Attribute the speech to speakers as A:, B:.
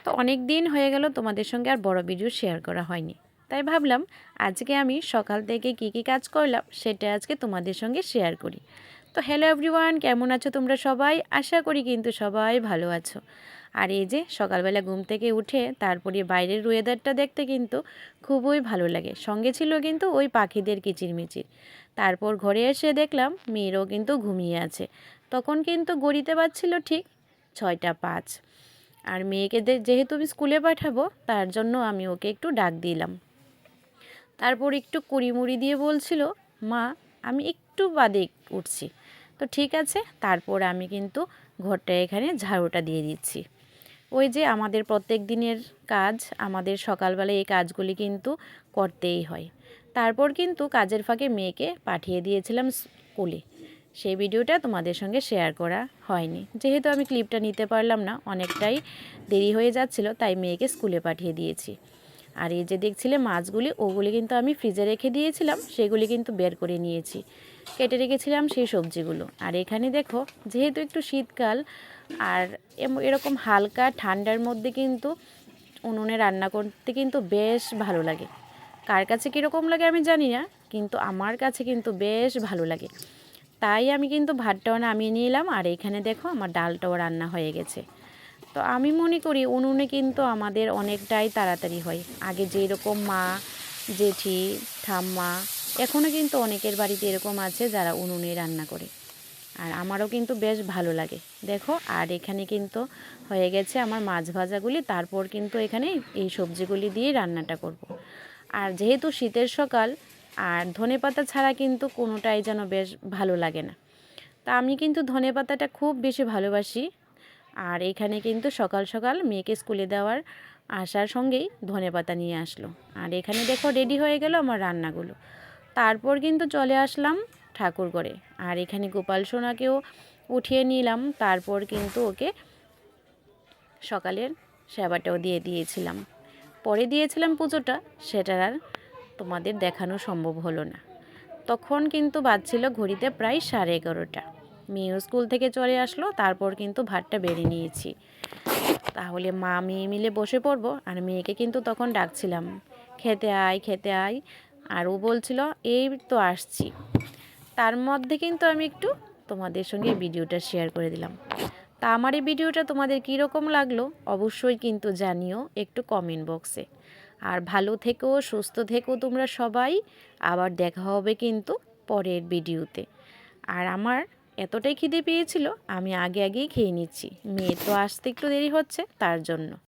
A: তো অনেক দিন হয়ে গেল তোমাদের সঙ্গে আর বড় ভিডিও শেয়ার করা হয়নি, তাই ভাবলাম আজকে আমি সকাল থেকে কি কি কাজ করলাম সেটা আজকে তোমাদের সঙ্গে শেয়ার করি। তো হ্যালো এভরিওয়ান, কেমন আছো তোমরা সবাই? আশা করি কিন্তু সবাই ভালো আছো। আর এই যে সকালবেলা ঘুম থেকে উঠে তারপরে বাইরের ওয়েদারটা দেখতে কিন্তু খুবই ভালো লাগে, সঙ্গে ছিল কিন্তু ওই পাখিদের কিচিরমিচির। তারপর ঘরে এসে দেখলাম মেয়েরও কিন্তু ঘুমিয়ে আছে। তখন কিন্তু গড়িতে পারছিল ঠিক 6টা 5। আর মেয়েকে যেহেতু আমি স্কুলে পাঠাবো তার জন্য আমি ওকে একটু ডাক দিলাম। তারপর একটু কুড়িমুড়ি দিয়ে বলছিল, মা আমি একটু বাদে উঠছি। তো ঠিক আছে, তারপর আমি কিন্তু ঘরটা এখানে ঝাড়ুটা দিয়ে দিচ্ছি। ওই যে আমাদের প্রত্যেক দিনের কাজ, আমাদের সকালবেলায় এই কাজগুলি কিন্তু করতেই হয়। তারপর কিন্তু কাজের ফাঁকে মেয়েকে পাঠিয়ে দিয়েছিলাম স্কুলে। সেই ভিডিওটা তোমাদের সঙ্গে শেয়ার করা হয়নি, যেহেতু আমি ক্লিপটা নিতে পারলাম না, অনেকটাই দেরি হয়ে যাচ্ছিল, তাই মেয়েকে স্কুলে পাঠিয়ে দিয়েছি। আর এই যে দেখছিলে মাছগুলি, ওগুলি কিন্তু আমি ফ্রিজে রেখে দিয়েছিলাম, সেগুলি কিন্তু বের করে নিয়েছি। কেটে রেখেছিলাম সেই সবজিগুলো। আর এখানে দেখো, যেহেতু একটু শীতকাল আর এরকম হালকা ঠান্ডার মধ্যে কিন্তু উনুনে রান্না করতে কিন্তু বেশ ভালো লাগে। কার কাছে কীরকম লাগে আমি জানি না, কিন্তু আমার কাছে কিন্তু বেশ ভালো লাগে। তাই আমি কিন্তু ভাতটাও নামিয়ে নিলাম। আর এখানে দেখো আমার ডালটাও রান্না হয়ে গেছে। তো আমি মনে করি উনুনে কিন্তু আমাদের অনেকটাই তাড়াতাড়ি হয়। আগে যেরকম মা, জেঠি, ঠাম্মা, এখনও কিন্তু অনেকের বাড়িতে এরকম আছে যারা উনুনে রান্না করে। আর আমারও কিন্তু বেশ ভালো লাগে। দেখো, আর এখানে কিন্তু হয়ে গেছে আমার মাছ ভাজাগুলি। তারপর কিন্তু এখানে এই সবজিগুলি দিয়ে রান্নাটা করব। আর যেহেতু শীতের সকাল, আর ধনেপাতা ছাড়া কিন্তু কোনোটাই যেন বেশ ভালো লাগে না। তা আমি কিন্তু ধনেপাতাটা খুব বেশি ভালোবাসি। আর এখানে কিন্তু সকাল সকাল মেয়েকে স্কুলে দেওয়ার আসার সঙ্গেই ধনেপাতা নিয়ে আসলো। আর এখানে দেখো রেডি হয়ে গেল আমার রান্নাগুলো। তারপর কিন্তু চলে আসলাম ঠাকুরঘরে। আর এখানে গোপাল সোনাকেও উঠিয়ে নিলাম। তারপর কিন্তু ওকে সকালের সেবাটাও দিয়ে দিয়েছিলাম। পরে দিয়েছিলাম পুজোটা, সেটা আর তোমাদের দেখানো সম্ভব হলো না। তখন কিন্তু বাজছিল ঘড়িতে প্রায় 11:30। মেয়েও স্কুল থেকে চলে আসলো। তারপর কিন্তু ভাতটা বেড়ে নিয়েছি। তাহলে মা মেয়ে মিলে বসে পড়বো। আর মেয়েকে কিন্তু তখন ডাকছিলাম, খেতে আয় খেতে আয়। আর ও বলছিল এই তো আসছি। তার মধ্যে কিন্তু আমি একটু তোমাদের সঙ্গে ভিডিওটা শেয়ার করে দিলাম। তা আমার এই ভিডিওটা তোমাদের কীরকম লাগলো অবশ্যই কিন্তু জানিও একটু কমেন্ট বক্সে। আর ভালো থেকো, সুস্থ থেকো তোমরা সবাই। আবার দেখা হবে কিন্তু পরের ভিডিওতে। আর আমার এতটাই খিদে পেয়েছিল, আমি আগেই খেয়ে নিচ্ছি। মেয়ে তো আসতে একটু দেরি হচ্ছে তার জন্য।